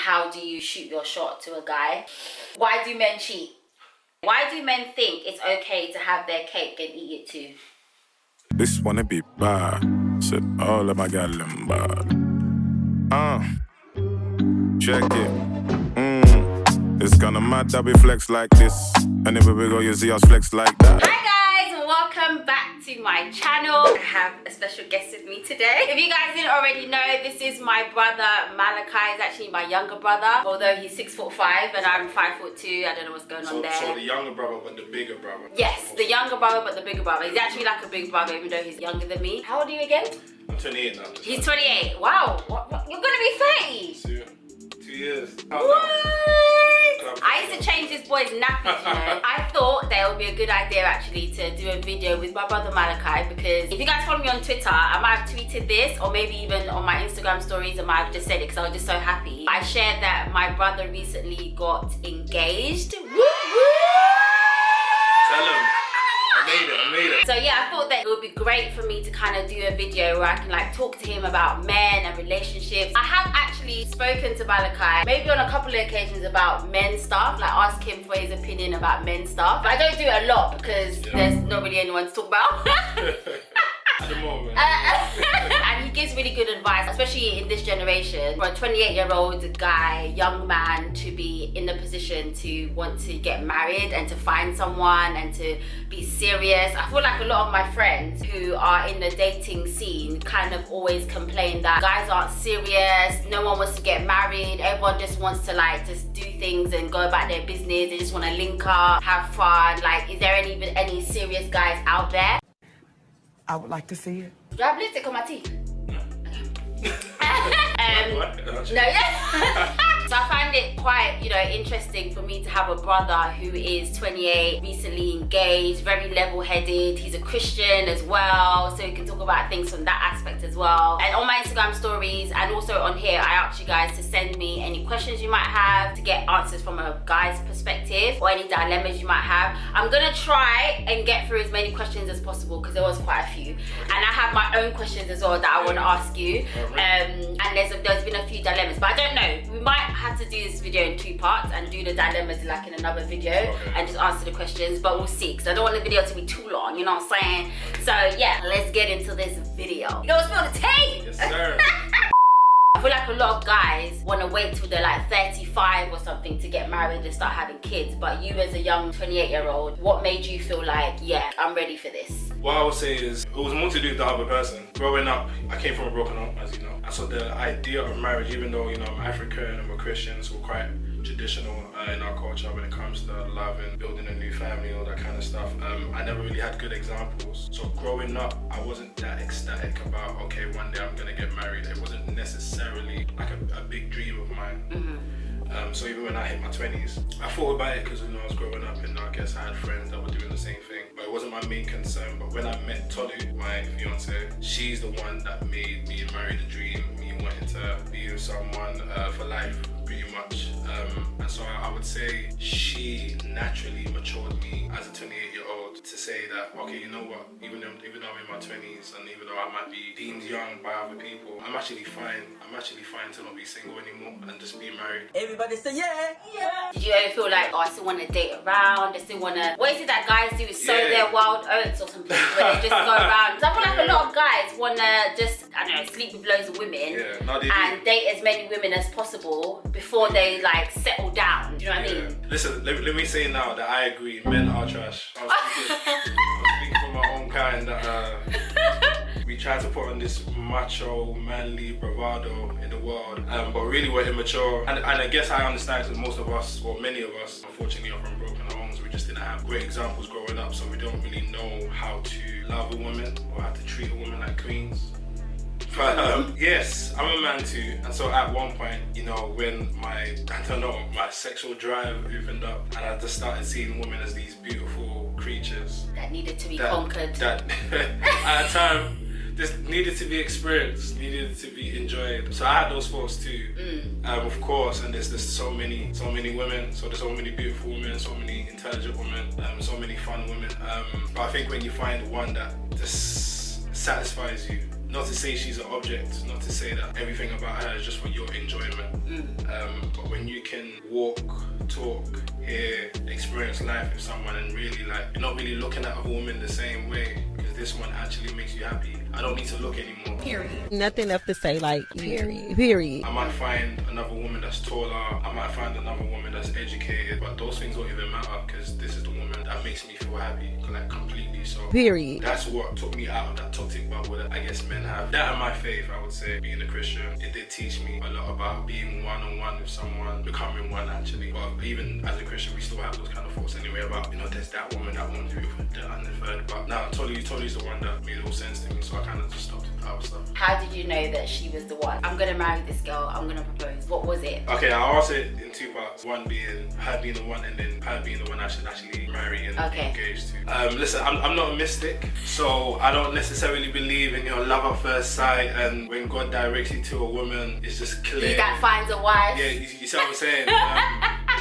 how do you shoot your shot to a guy? Why do men cheat? Why do men think it's okay to have their cake and eat it too? This wanna be bad. Said all of my gal them bad. Check it. It's kinda mad that we flex like this. Anywhere we go, you see us flex like that. Hi guys, welcome back to my channel. I have a special guest with me today. If you guys didn't already know, this is my brother Malachi. He's actually my younger brother, although he's 6'5" and I'm 5'2". I don't know what's going on there. So the younger brother, but the bigger brother. Yes, the younger brother, but the bigger brother. He's actually like a big brother, even though he's younger than me. How old are you again? I'm 28 now. He's 28. Wow, you're gonna be 30. 2 years. What? I used to change this boy's nappies, you know. I thought that it would be a good idea actually to do a video with my brother Malachi, because if you guys follow me on Twitter, I might have tweeted this, or maybe even on my Instagram stories I might have just said it because I was just so happy. I shared that my brother recently got engaged. Woo woo! Tell him. I made it. So yeah, I thought that it would be great for me to kind of do a video where I can like talk to him about men and relationships. I have actually spoken to Malachi maybe on a couple of occasions about men stuff, like ask him for his opinion about men stuff. But I don't do it a lot because there's not really anyone to talk about. At the moment. And he gives really good advice, especially in this generation, for a 28-year-old guy, young man, to be in the position to want to get married and to find someone and to be serious. I feel like a lot of my friends who are in the dating scene kind of always complain that guys aren't serious, no one wants to get married, everyone just wants to like just do things and go about their business, they just want to link up, have fun. Like, is there even any serious guys out there? I would like to see it. Do I have lipstick on my teeth? What? No, yeah. So I find it quite, you know, interesting for me to have a brother who is 28, recently engaged, very level-headed. He's a Christian as well, so we can talk about things from that aspect as well. And on my Instagram stories and also on here, I ask you guys to send me any questions you might have, to get answers from a guy's perspective, or any dilemmas you might have. I'm gonna try and get through as many questions as possible because there was quite a few. And I have my own questions as well that I want to ask you. And there's been a few dilemmas, but I don't know. We might have to do this video in 2 parts and do the dilemmas like in another video and just answer the questions, but we'll see, because I don't want the video to be too long, you know what I'm saying? So yeah, let's get into this video. You gonna spill the tea? Yes, sir. I feel like a lot of guys want to wait till they're like 35 or something to get married and start having kids, but you as a young 28-year-old, what made you feel like, yeah, I'm ready for this? What I would say is, it was more to do with the other person. Growing up, I came from a broken home, as you know. And so the idea of marriage, even though, you know, I'm African and we're Christians, we're quite traditional in our culture when it comes to love and building a new family and all that kind of stuff. I never really had good examples. So growing up, I wasn't that ecstatic about, okay, one day I'm gonna get married. It wasn't necessarily like a big dream of mine. So even when I hit my 20s, I thought about it because, you know, I was growing up and I guess I had friends that were doing the same thing. But it wasn't my main concern. But when I met Tolu, my fiance, she's the one that made being married a dream, me wanting to be with someone for life, pretty much. And so I would say she naturally matured me as a 28-year-old to say that, okay, you know what, even though I'm in my 20s and even though I might be deemed young by other people, I'm actually fine to not be single anymore and just be married. Everybody say yeah! Yeah! Did you ever feel like, oh, I still want to date around, I still want to, what is it that guys do, is sow their wild oats or something, where they just go around? So I feel like a lot of guys want to just, I don't know, sleep with loads of women and date as many women as possible before they like settle down. Do you know what I mean? Listen, let me say now that I agree, men are trash. I'm speaking from my own kind that we try to put on this macho, manly bravado in the world, but really we're immature. And I guess I understand, because most of us, or many of us, unfortunately are from broken homes. We just didn't have great examples growing up, so we don't really know how to love a woman or how to treat a woman like queens. But yes, I'm a man too, and so at one point, you know, when my sexual drive opened up and I just started seeing women as these beautiful creatures that needed to be conquered. That at a time this needed to be experienced, needed to be enjoyed. So I had those thoughts too, of course. And there's so many women. So there's so many beautiful women, so many intelligent women, so many fun women. But I think when you find one that just satisfies you, not to say she's an object, not to say that everything about her is just for your enjoyment. But when you can walk, talk, hear, experience life with someone and really like, you're not really looking at a woman the same way because this one actually makes you happy. I don't need to look anymore. Period. Nothing else to say, like, period. I might find another woman that's taller, I might find another woman that's educated, but those things don't even matter because this is the woman that makes me feel happy, like completely. So period. That's what took me out of that toxic bubble that I guess men have. That and my faith, I would say, being a Christian, it did teach me a lot about being one-on-one with someone, becoming one actually. But even as a Christian, we still have those kind of thoughts anyway about, you know, there's that woman's beautiful, that and the third. But now Tolly's the one that made all sense to me, so I kind of just stopped with the other stuff. How did you know that she was the one? I'm gonna marry this girl, I'm gonna propose. What was it? Okay, I'll answer it in two parts. One being her being the one, and then her being the one I should actually marry and be engaged to. Listen, I'm not a mystic, so I don't necessarily believe in your love at first sight, and when God directs you to a woman, it's just clear. He that finds a wife. Yeah, you see what I'm saying?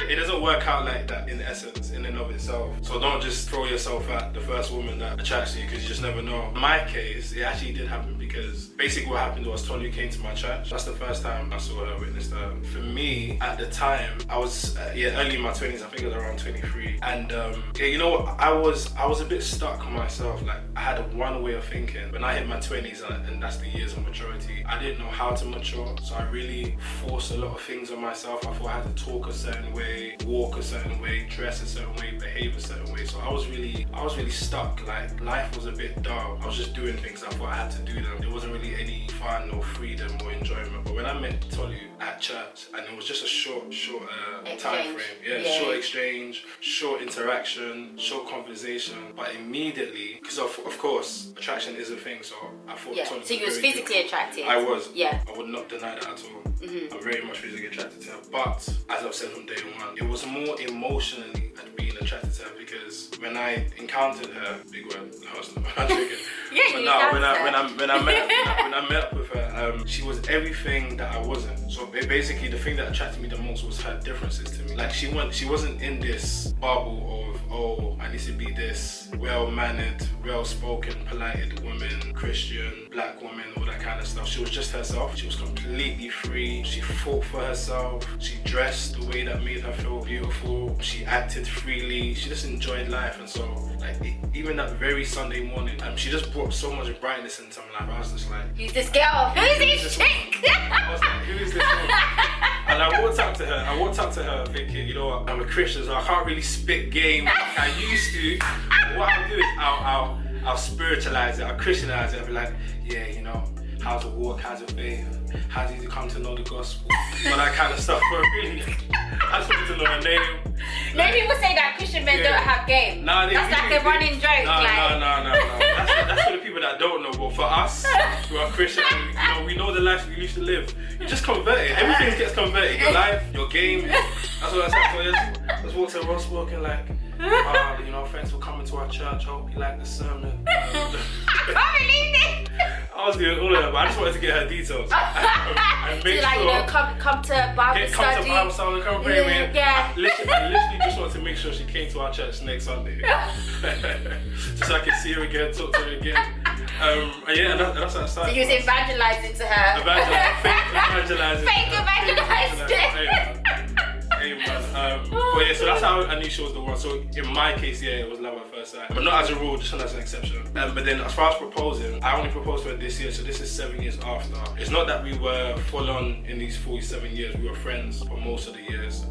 It doesn't work out like that in essence, in and of itself. So don't just throw yourself at the first woman that attracts you because you just never know. In my case, it actually did happen because basically what happened was Tolu came to my church. That's the first time I saw her, witnessed her. For me, at the time, I was early in my 20s, I think it was around 23. And you know what, I was a bit stuck on myself. Like I had one way of thinking. When I hit my 20s, and that's the years of maturity, I didn't know how to mature. So I really forced a lot of things on myself. I thought I had to talk a certain way, walk a certain way, dress a certain way, behave a certain way. So I was really stuck. Like life was a bit dull. I was just doing things. I thought I had to do them. There wasn't really any fun or freedom or enjoyment. But when I met Tolu at church, and it was just a short time frame. Short exchange, short interaction, short conversation. But immediately, because of course, attraction is a thing. So I thought Tolu so you was physically attracted? I was. Yeah. I would not deny that at all. I'm very much physically attracted to her. But as I've said from day one, it was more emotionally at being attracted to her because when I encountered her, big word, I'm joking. But no, when I met up with her, she was everything that I wasn't. So basically, the thing that attracted me the most was her differences to me. Like she wasn't in this bubble of, oh, I need to be this well-mannered, well-spoken, polite woman, Christian, black woman, all that kind of stuff. She was just herself. She was completely free. She fought for herself. She dressed the way that made her feel beautiful. She acted freely. She just enjoyed life. And so, like, even that very Sunday morning, she just brought so much brightness into my life. I was just like, who's this girl? Who's this chick? I was like, who is this woman? And I walked up to her thinking, you know what, I'm a Christian, so I can't really spit game like I used to. What I'll do is I'll spiritualize it, I'll Christianize it. I'll be like, yeah, you know, how's the walk, how's the faith, how did you come to know the gospel, all that kind of stuff. But really, I just wanted to know her name. Many people say that Christian men don't have game. Nah, that's like a running joke. No. That's for the people that don't know. But for us who are Christian, we know the life we used to live. You just convert it. Everything gets converted. Your life, your game. That's what I said. So just walked to Ross walking like, you know, thanks for coming to our church. I hope you like the sermon. I can't believe it. I was doing all of that, but I just wanted to get her details. And make so, like, sure, you know, come to Bible study. Come to Bible study, come pray with me. Yeah. I literally just wanted to make sure she came to our church next Sunday. Just so I could see her again, talk to her again. And that's how it started. So you was evangelizing to her. Fake evangelizing. But yeah, so that's how I knew she was the one. So in my case, yeah, it was love at first sight. But not as a rule, just as an exception. But then as far as proposing, I only proposed to her this year, so this is 7 years after. It's not that we were full on in these 47 years, we were friends for most of the years.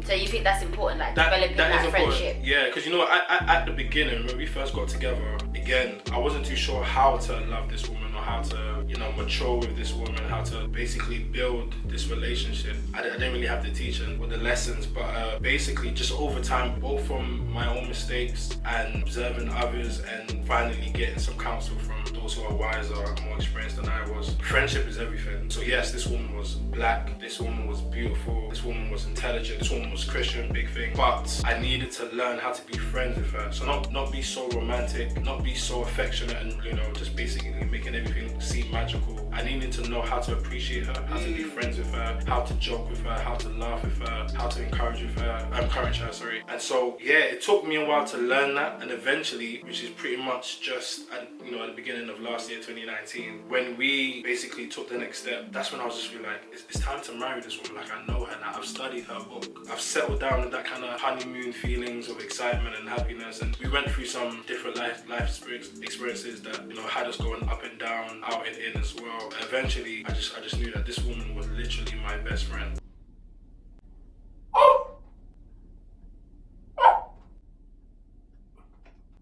So you think that's important, like developing that friendship? Yeah, because you know, at the beginning, when we first got together, again, I wasn't too sure how to love this woman or how to, you know, mature with this woman, how to basically build this relationship. I didn't really have the teaching or the lessons, but basically just over time, both from my own mistakes and observing others and finally getting some counsel from those who are wiser and more experienced than I was. Friendship is everything. So yes, this woman was black, this woman was beautiful, this woman was intelligent, this woman was Christian, big thing. But I needed to learn how to be friends with her. So not be so romantic, not be so affectionate and, you know, just basically making everything everything seemed magical. I needed to know how to appreciate her, how to be friends with her, how to joke with her, how to laugh with her, how to encourage her. And so yeah, it took me a while to learn that, and eventually, which is pretty much just at the beginning of last year, 2019, when we basically took the next step, that's when I was just really like, it's time to marry this woman. Like, I know her now, I've studied her book, I've settled down with that kind of honeymoon feelings of excitement and happiness, and we went through some different life experiences that had us going up and down, out and in as well. And eventually, I just knew that this woman was literally my best friend.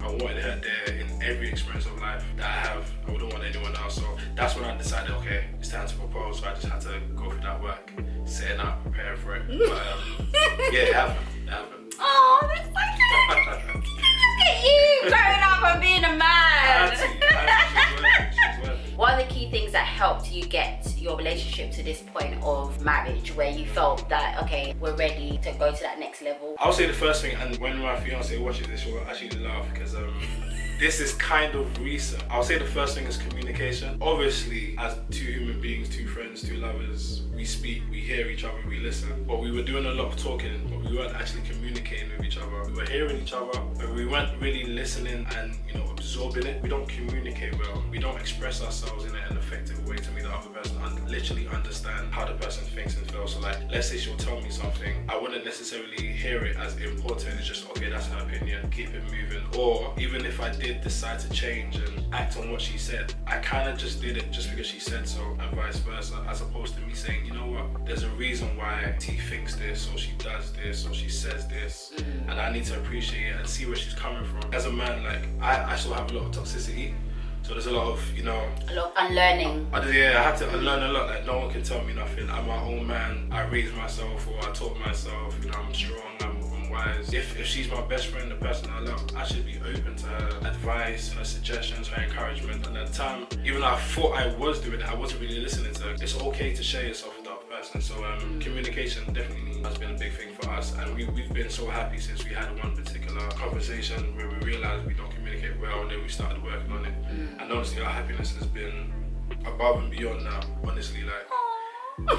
I wanted her there in every experience of life that I have. I wouldn't want anyone else. So that's when I decided, okay, it's time to propose. So I just had to go through that work, setting up, preparing for it. But yeah, it happened. Oh, that's so cute. Look at you growing up and being a man. What are the key things that helped you get your relationship to this point of marriage, where you felt that, okay, we're ready to go to that next level? I'll say the first thing, and when my fiance watches this, she'll actually laugh, because this is kind of recent. I'll say the first thing is communication. Obviously, as two human beings, two friends, two lovers, we speak, we hear each other, we listen. But we were doing a lot of talking, but we weren't actually communicating with each other. We were hearing each other, but we weren't really listening and absorbing it. We don't communicate well. We don't express ourselves in an effective way to make the other person literally understand how the person thinks and feels. So like, let's say she'll tell me something, I wouldn't necessarily hear it as important. It's just, okay, that's her opinion, keep it moving. Or even if I did decide to change and act on what she said, I kind of just did it just because she said so, and vice versa, as opposed to me saying, you know what, there's a reason why T thinks this, or she does this, or she says this, and I need to appreciate it and see where she's coming from. As a man, like, I still have a lot of toxicity, so there's a lot of, a lot of unlearning. I had to unlearn a lot. Like, no one can tell me nothing. I'm my own man. I raised myself, or I taught myself, I'm strong, I'm wise. If she's my best friend, the person I love, I should be open to her advice, her suggestions, her encouragement. And at the time, even though I thought I was doing it, I wasn't really listening to her. It's okay to share yourself with the other person. So communication definitely has been a big thing for us, and we've been so happy since we had one particular conversation where we realized we don't communicate well, and then we started working on it. And honestly, our happiness has been above and beyond now, honestly. Like, so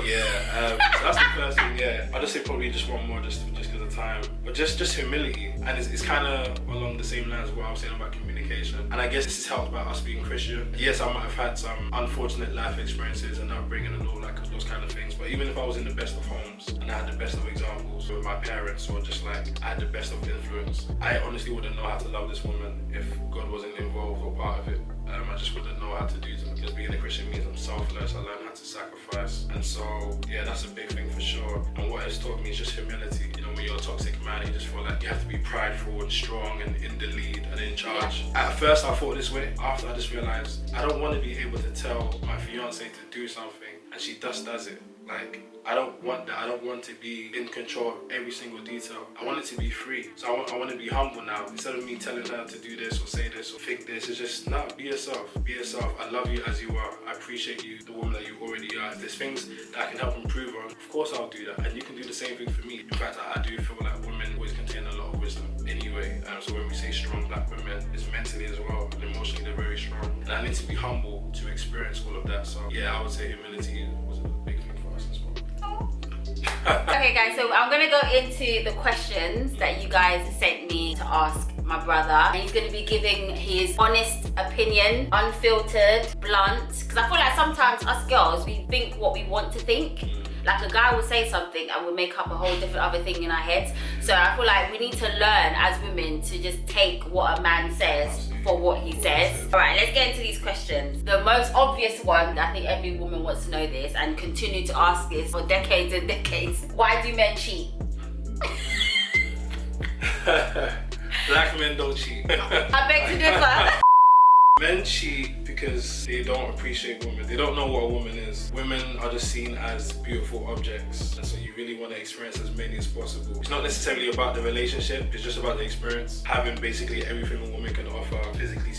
that's the first thing. I'll just say probably just one more, just because of time, but just humility. And it's kind of along the same lines of what I was saying about communication, and I guess this is helped by us being Christian. Yes, I might have had some unfortunate life experiences and upbringing and all like those kind of things, but even if I was in the best of homes and I had the best of examples with my parents, or just like I had the best of influence, I honestly wouldn't know how to love this woman if God wasn't involved or part of it. I just wouldn't know how to do them, because being a Christian means I'm selfless. I learned how to sacrifice, and so that's a big thing for sure. And what it's taught me is just humility. When you're a toxic man, you just feel like you have to be prideful and strong and in the lead and in charge. At first I thought this way. After, I just realized I don't want to be able to tell my fiance to do something and she just does it. Like, I don't want that. I don't want to be in control of every single detail. I want it to be free. So I want to be humble now. Instead of me telling her to do this or say this or think this, it's just, no, be yourself. Be yourself. I love you as you are. I appreciate you, the woman that you already are. If there's things that I can help improve on, of course I'll do that. And you can do the same thing for me. In fact, I do feel like women always contain a lot of wisdom anyway. So when we say strong black women, it's mentally as well, and emotionally they're very strong. And I need to be humble to experience all of that. So I would say humility was a big thing for us as well. Okay guys, so I'm gonna go into the questions that you guys sent me to ask my brother, and he's gonna be giving his honest opinion, unfiltered, blunt, because I feel like sometimes us girls, we think what we want to think. Like, a guy will say something and we'll make up a whole different other thing in our heads. So I feel like we need to learn as women to just take what a man says for what he says. All right, let's get into these questions. The most obvious one, I think every woman wants to know this and continue to ask this for decades and decades. Why do men cheat? Black men don't cheat. I beg to differ. Men cheat because they don't appreciate women. They don't know what a woman is. Women are just seen as beautiful objects, and so you really want to experience as many as possible. It's not necessarily about the relationship, it's just about the experience. Having basically everything a woman can offer, physically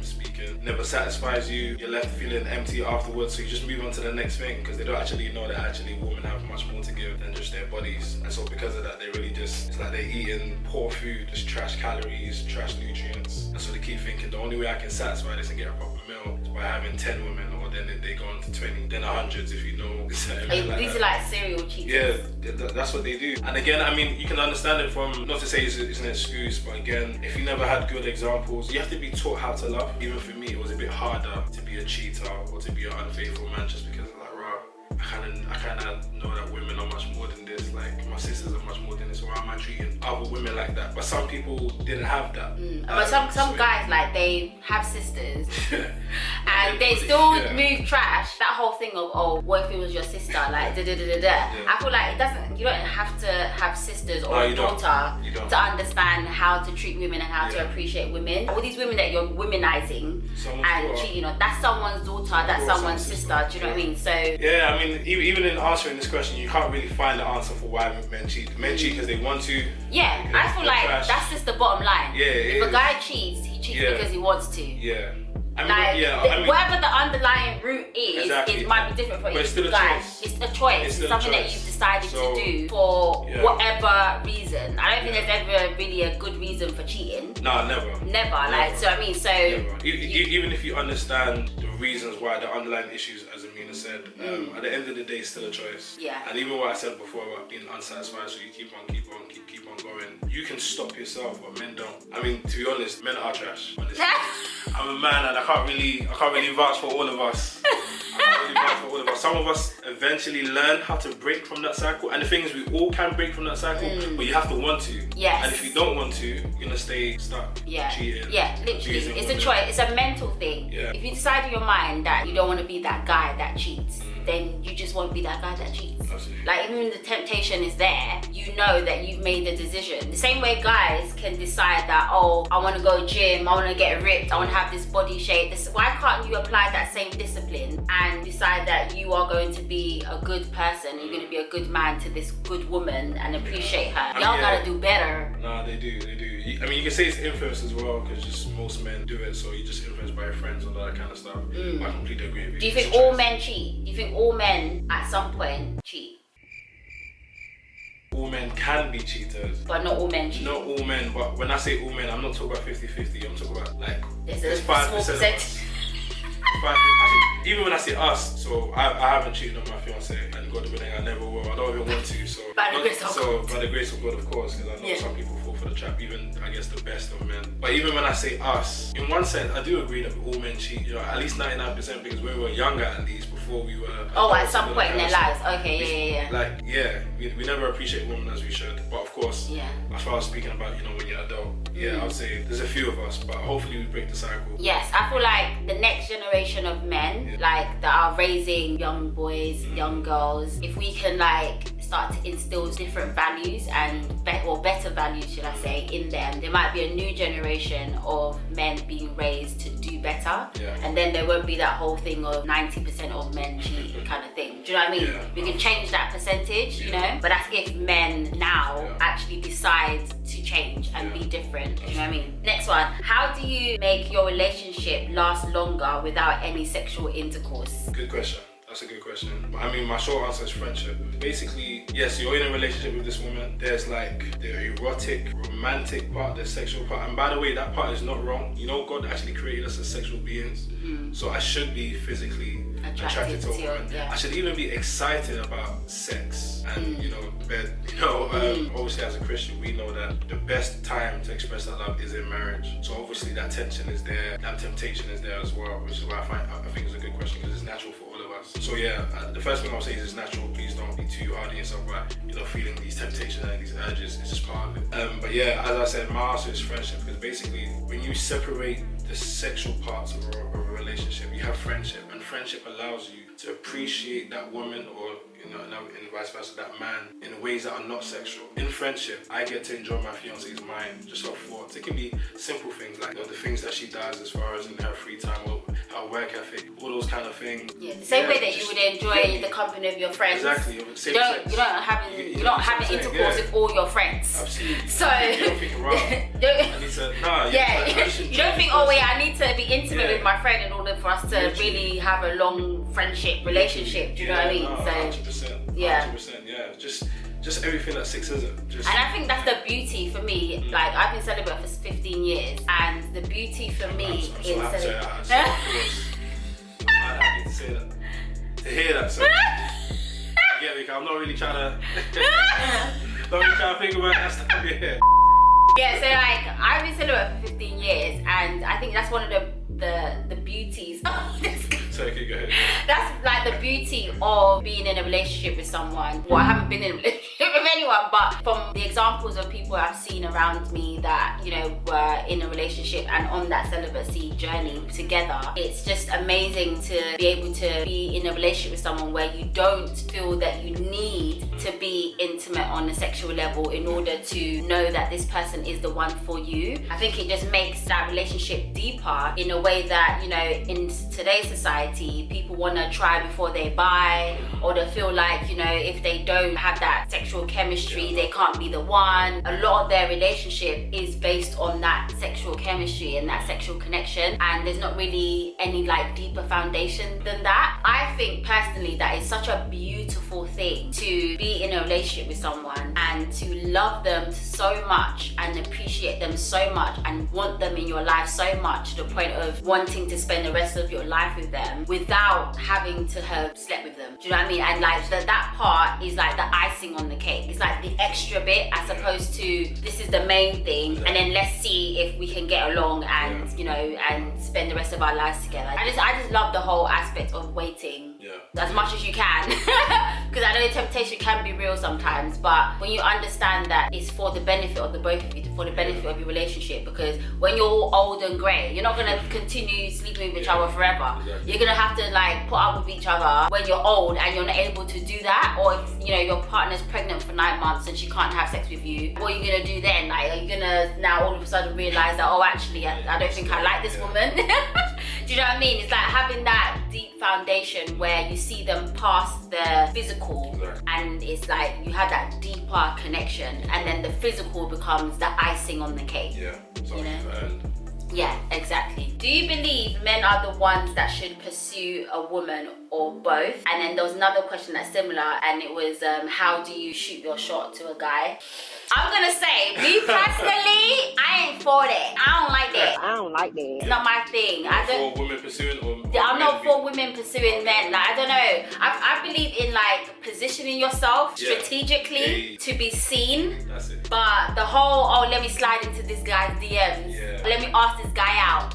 speaking, something never satisfies you, you're left feeling empty afterwards, so you just move on to the next thing because they don't actually know that actually women have much more to give than just their bodies. And so because of that, they really just, it's like they're eating poor food, just trash calories, trash nutrients. And so they keep thinking the only way I can satisfy this and get a proper meal is by having 10 women, or then they go on to 20, then 100s if you know. These are like serial cheaters. Yeah, that's what they do. And again, I mean, you can understand it from, not to say it's an excuse, but again, if you never had good examples, you have to be taught how to love. Even for me, it was a bit harder to be a cheater or to be an unfaithful man, just because like, raw, I kind of know that women are much more than this. Like, my sisters are much more than this. Why am I treating other women like that? But some people didn't have that. But some guys, like, they have sisters and they still move trash. That whole thing of, oh, what if it was your sister? Like, I feel like you don't have to have sisters or a daughter to understand how to treat women and how to appreciate women. All these women that you're womenizing and cheating on, that's someone's daughter, that's someone's sister. Do you know what I mean? So yeah, I mean, even in answering this question, you can't really find the answer for why men cheat. Men cheat because they want to. Yeah, I feel like that's just the bottom line. Yeah, if a guy cheats, he cheats because he wants to. Yeah. I mean, whatever the underlying root is, it might be different for each guy. It's a choice. It's something that you've decided to do for whatever reason. I don't think there's ever really a good reason for cheating. No, never. Like, so I mean, so even if you understand the reasons why, the underlying issues, as Amina said, at the end of the day, it's still a choice. Yeah. And even what I said before about being unsatisfied, so you keep on going. You can stop yourself, but men don't. I mean, to be honest, men are trash. Honestly. I'm a man and I can't really vouch for all of us. Some of us eventually learn how to break from that cycle, and the thing is, we all can break from that cycle, but you have to want to. Yes. And if you don't want to, you're gonna stay stuck. Cheating. Yeah, literally. It's a choice. It's a mental thing. Yeah. If you decide in your mind that you don't want to be that guy that cheats, then you just won't be that guy that cheats. Absolutely. Like, even when the temptation is there, you know that you've made the decision. The same way guys can decide that, oh, I want to go gym, I want to get ripped, I want to have this body shape. Why can't you apply that same discipline and decide that you are going to be a good person, you're going to be a good man to this good woman and appreciate her? Y'all gotta do better. Nah, they do. I mean, you can say it's influence as well, because just most men do it, so you're just influenced by your friends and all that kind of stuff. I completely agree with you. Do you think all men cheat? Do you think all men at some point cheat? All men can be cheaters. But not all men cheat. Not all men, but when I say all men, I'm not talking about 50-50, I'm talking about like, there's 5% of us. Actually, even when I say us, so I haven't cheated on my fiance, and God willing, I never will. I don't even want to. So by the grace of God. By the grace of God, of course, because I know some people fall for the trap. Even I guess the best of men. But even when I say us, in one sense, I do agree that all men cheat. You know, at least 99%, because when we were younger, at least before we were. Oh, at some point in their lives. Okay, yeah. We never appreciate women as we should. But of course, as far as speaking about, you know, when you're adult, I would say there's a few of us, but hopefully we break the cycle. Yes, I feel like the next generation of men, like, that are raising young boys, young girls, if we can like start to instill different values and better values, should I say, in them, there might be a new generation of men being raised to do better, and then there won't be that whole thing of 90% of men cheat kind of thing. Do you know what I mean? We can change that percentage, you know, but that's if men now actually decide to change and be different. Do you know what I mean? Next one, how do you make your relationship last longer without any sexual intercourse? Good question. That's a good question. I mean, my short answer is friendship. Basically, yes, you're in a relationship with this woman. There's like the erotic, romantic part, the sexual part. And by the way, that part is not wrong. You know, God actually created us as sexual beings. So I should be physically attracted to a woman. I should even be excited about sex and, you know, bed. You know, obviously as a Christian, we know that the best time to express that love is in marriage. So obviously that tension is there, that temptation is there as well, which is why I think it's a good question, because it's natural for all of us. So yeah, the first thing I'll say is it's natural. Please don't be too hard on yourself by, you know, feeling these temptations and these urges. It's just part of it. But yeah, as I said, my answer is friendship, because basically when you separate the sexual parts of a relationship, you have friendship, and friendship allows you to appreciate that woman, or, you know, and vice versa, that man, in ways that are not sexual. In friendship, I get to enjoy my fiance's mind, just her thoughts. It can be simple things like, you know, the things that she does as far as in her free time, or our work ethic, all those kind of things. Yeah, the same way that you would enjoy the company of your friends. Exactly. You're not having intercourse with all your friends. Absolutely. So you don't think, right, I need to, you don't think, oh wait, I need to be intimate with my friend in order for us to really have a long friendship, relationship. Do you know what I mean? No, 100%. Yeah. 100%. Yeah. Just everything that sex isn't. And I think that's the beauty for me. Like, I've been celibate for 15 years, and the beauty for me I'm is so happy to say that. I'm happy to say that. To hear that, so. Yeah, because I'm not really trying to. Think about that stuff over here. Yeah, so like, I've been celibate for 15 years, and I think that's one of the beauties. So okay, go ahead. That's like the beauty of being in a relationship with someone. Well, I haven't been in a relationship with anyone, but from the examples of people I've seen around me that, you know, were in a relationship and on that celibacy journey together, it's just amazing to be able to be in a relationship with someone where you don't feel that you need to be intimate on a sexual level in order to know that this person is the one for you. I think it just makes that relationship deeper in a way that, you know, in today's society, people want to try before they buy, or they feel like, you know, if they don't have that sexual chemistry, they can't be the one. A lot of their relationship is based on that sexual chemistry and that sexual connection, and there's not really any like deeper foundation than that. I think personally that is such a beautiful thing, to be in a relationship with someone and to love them so much and appreciate them so much and want them in your life so much to the point of wanting to spend the rest of your life with them without having to have slept with them. Do you know what I mean? And like that part is like the icing on the cake. It's like the extra bit as opposed to this is the main thing, and then let's see if we can get along and you know, and spend the rest of our lives together. I just love the whole aspect of waiting as much as you can, because I know the temptation can be real sometimes, but when you understand that it's for the benefit of the both of you, for the benefit of your relationship, because when you're all old and grey, you're not gonna continue sleeping with each other forever. You're gonna have to like put up with each other when you're old and you're not able to do that, or if you know your partner's pregnant for 9 months and she can't have sex with you, what are you gonna do then? Like, are you gonna now all of a sudden realise that, oh actually I don't think I like this woman? Do you know what I mean? It's like having that deep foundation where you see them past the physical, and it's like you have that deeper connection, and then the physical becomes the icing on the cake. Yeah, you know? Yeah, exactly. Do you believe men are the ones that should pursue a woman or both? And then there was another question that's similar, and it was how do you shoot your shot to a guy? I'm gonna say, me personally, I ain't for that. I don't like that. It's not my thing. For women pursuing or I'm not for women pursuing men. Like, I don't know. I believe in like positioning yourself strategically to be seen. That's it. But the whole, oh, let me slide into this guy's DMs. Let me ask this guy out.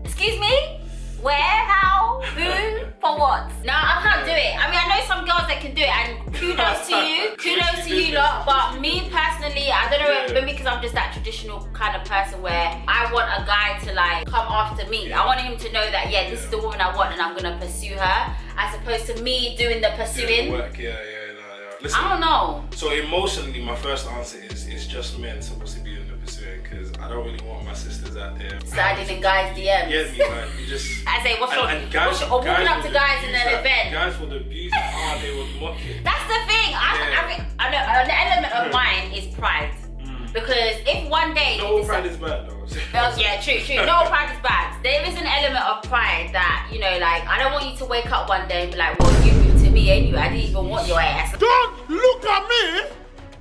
Excuse me? Where? How? Who? For what? No, I can't do it. I mean, I know some girls that can do it, and kudos to you. Kudos to you lot. But me personally, I don't know, maybe because I'm just that traditional kind of person where I want a guy to like come after me. I want him to know that, yeah, this is the woman I want and I'm gonna pursue her, as opposed to me doing the pursuing. Work. Listen, I don't know. So emotionally, my first answer is it's just men supposed to be in the pursuing, because I don't really want my sisters out there sliding in guys' DMs. Yeah, me man. You just. I say, or walking up to guys in an event. Guys will abuse they would mock it. That's the thing. I know an element of mine is pride. Because if one day no pride is bad though. Yeah, true. No pride is bad. There is an element of pride that, you know, like, I don't want you to wake up one day and be like, well, you moved to me anyway. I didn't even want your ass. Don't look at me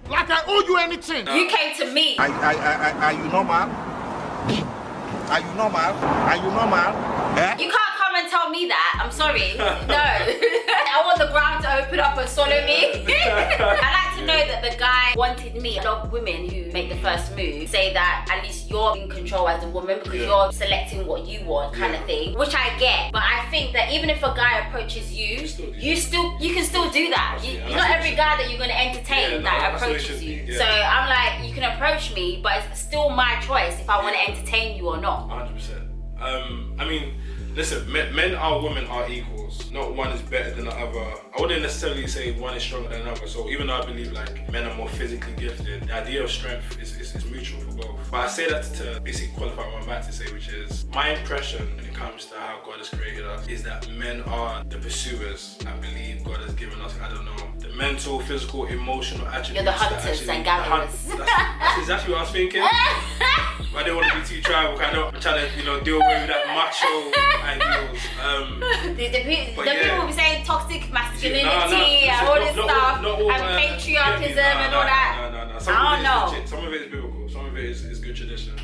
like I owe you anything. You came to me. Are you normal? Are you normal? Are you normal? You can't come and tell me that. I'm sorry. No. I want the ground to open up and swallow me. I like to know that the guy wanted me. A lot of women who make the first move say that at least you're in control as a woman because you're selecting what you want, kind of thing, which I get. But I think that even if a guy approaches you, you can still do that. Not every guy that you're going to entertain that approaches you. So I'm like, you can approach me, but it's still my choice if I want to entertain you or not. 100%. I mean, Listen, men are women are equals. Not one is better than the other. I wouldn't necessarily say one is stronger than another. So even though I believe like men are more physically gifted, the idea of strength is mutual for both. But I say that to basically qualify what I'm about to say, which is my impression when it comes to how God has created us is that men are the pursuers. I believe God has given us, I don't know, the mental, physical, emotional attributes. You're the hunters and gatherers. That's exactly what I was thinking. I didn't want to be too tribal, kind of. I'm trying to, deal with that macho ideals. The people will be saying toxic masculinity and all this stuff, and patriarchism and all that. No. I don't know. Some of it is biblical. Some of it is good tradition.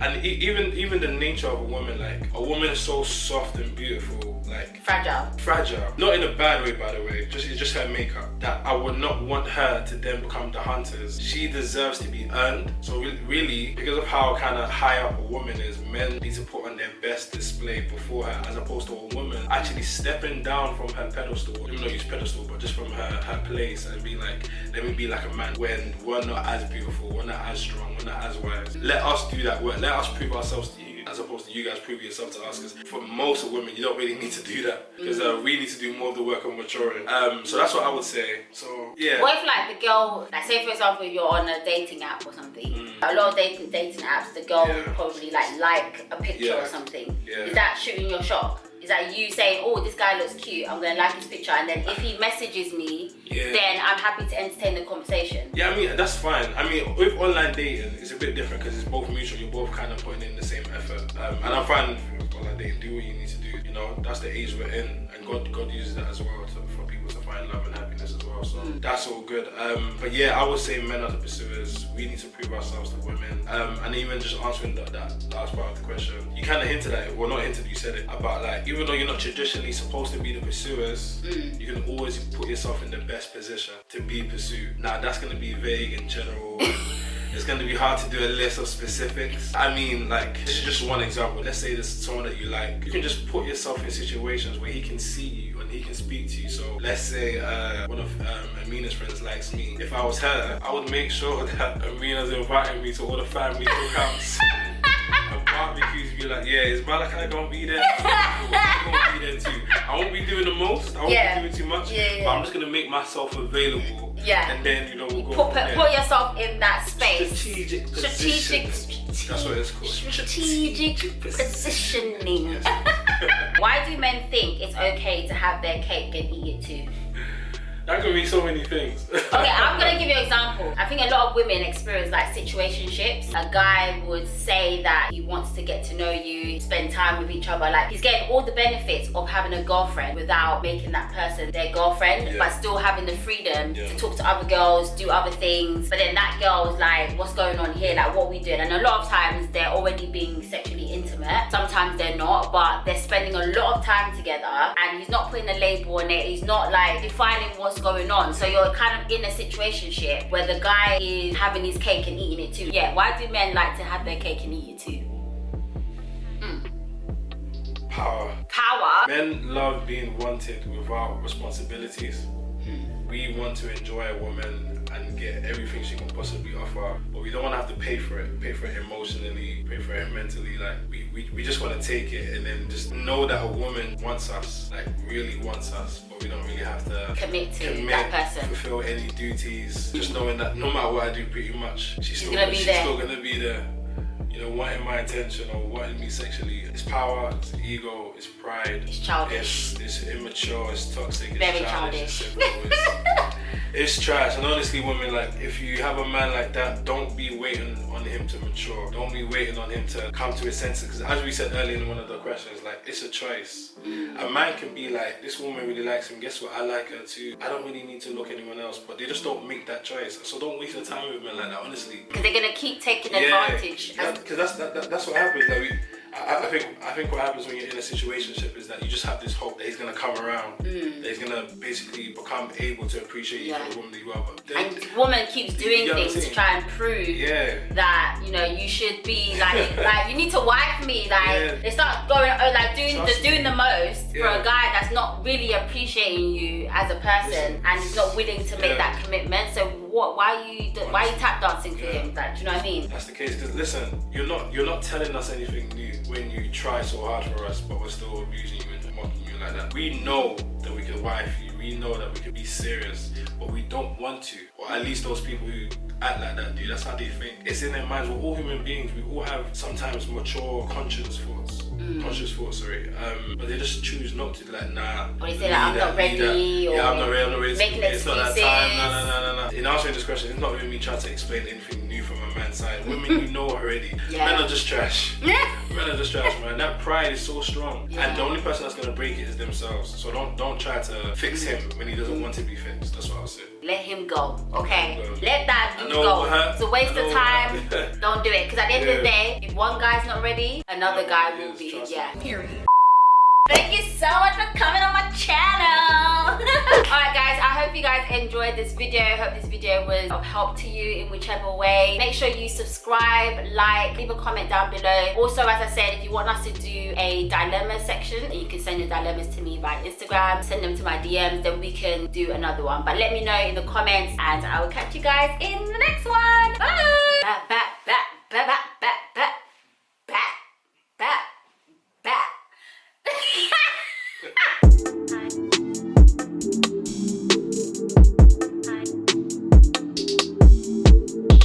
And even the nature of a woman, like a woman is so soft and beautiful, like fragile. Not in a bad way, by the way. It's just her makeup. That I would not want her to then become the hunters. She deserves to be earned. So really, because of how kind of high up a woman is, men need to put on their best display before her, as opposed to a woman actually stepping down from her pedestal. Even though use pedestal, but just from her place and be like, let me be like a man. When we're not as beautiful, we're not as strong, we're not as wise. Let us do that work. Let us prove ourselves to you, as opposed to you guys prove yourself to us. Because for most of women, you don't really need to do that, because we need to do more of the work of maturing. So that's what I would say. So yeah. What if like the girl, like say for example, you're on a dating app or something. A lot of dating apps, the girl will probably like a picture or something. Is that shooting your shot? Is that you saying, oh, this guy looks cute, I'm gonna like his picture, and then if he messages me, then I'm happy to entertain the conversation? Yeah, I mean, that's fine. I mean, with online dating, it's a bit different because it's both mutual. You're both kind of putting in the same effort. And I'm fine with online dating. Do what you need to do. That's the age we're in, and God uses that as well for people to find love and happiness as well. So that's all good. But yeah, I would say men are the pursuers. We need to prove ourselves to women. And even just answering that last part of the question, you kind of hinted at it. Well, not hinted, you said it about like, even though you're not traditionally supposed to be the pursuers, you can always put yourself in the best position to be pursued. Now that's going to be vague and general. It's going to be hard to do a list of specifics. I mean, like, this is just one example. Let's say there's someone that you like. You can just put yourself in situations where he can see you and he can speak to you. So let's say one of Amina's friends likes me. If I was her, I would make sure that Amina's inviting me to all the family cookouts and barbecues. Be like, yeah, is Malachi gonna be there? I'm gonna be there too. I won't be doing the most. I won't be doing too much. But I'm just gonna make myself available. And then we'll go. Put yourself in that space. Strategic. That's what it's called. Strategic positioning. Why do men think it's okay to have their cake and eat it too? That could be so many things. Okay, I'm gonna give you an example. I think a lot of women experience like situationships. A guy would say that he wants to get to know you, spend time with each other. Like he's getting all the benefits of having a girlfriend without making that person their girlfriend, but still having the freedom to talk to other girls, do other things. But then that girl's like, what's going on here? Like, what are we doing? And a lot of times they're already being sexually intimate. Sometimes they're not, but they're spending a lot of time together, and he's not putting a label on it. He's not like defining what's going on. So you're kind of in a situationship where the guy is having his cake and eating it too. Yeah, why do men like to have their cake and eat it too? Power. Men love being wanted without responsibilities. We want to enjoy a woman and get everything she can possibly offer, but we don't want to have to pay for it emotionally, pay for it mentally. Like we just want to take it and then just know that a woman wants us, like really wants us, but we don't really have to commit to that person, fulfill any duties. Just knowing that no matter what I do, pretty much she's still gonna be there. Wanting my attention or wanting me sexually. It's power, it's ego, it's pride. It's childish. It's immature, it's toxic, it's very childish. It's trash. And honestly, women, like, if you have a man like that, don't be waiting on him to mature. Don't be waiting on him to come to his senses. Because as we said earlier in one of the questions, like, it's a choice. A man can be like, this woman really likes him. Guess what? I like her too. I don't really need to look anyone else. But they just don't make that choice. So don't waste your time with men like that, honestly. Because they're gonna keep taking advantage. Because that's what happens. Like I think what happens when you're in a situationship is that you just have this hope that he's gonna come around, that he's gonna basically become able to appreciate you for the woman that you are. But then, and the woman keeps doing things to try and prove that you should be like you need to wife me. Like they start going like doing the most for a guy that's not really appreciating you as a person and is not willing to make that commitment. So why are you tap dancing for him? Like, do you know what I mean? That's the case. Because listen, you're not telling us anything new when you try so hard for us, but we're still abusing you and mocking you like that. We know that we can wife you. We know that we can be serious, but we don't want to. Or at least those people who act like that do. That's how they think. It's in their minds. We're all human beings. We all have sometimes mature, conscious thoughts. But they just choose not to. Like, nah. Or they say like, I'm not ready. Or yeah, I'm not ready. Making it's not that time. excuses. No. In answering this question, it's not even me trying to explain anything new from a man's side. Women, you know already. Yeah. Men are just trash. Men are just trash, man. That pride is so strong, Yeah. and the only person that's gonna break it is themselves. So don't try to fix him when he doesn't want to be fixed. That's what I'll say. Let him go, okay? Go. Let that dude go. It's a waste of time. Don't do it. Because at the end of the day, if one guy's not ready, another guy will be. Yeah. Period. Thank you so much for coming on my channel. Alright guys, I hope you guys enjoyed this video. I hope this video was of help to you in whichever way. Make sure you subscribe, like, leave a comment down below. Also, as I said, if you want us to do a dilemma section, you can send your dilemmas to me via Instagram, send them to my DMs, then we can do another one. But let me know in the comments and I will catch you guys in the next one.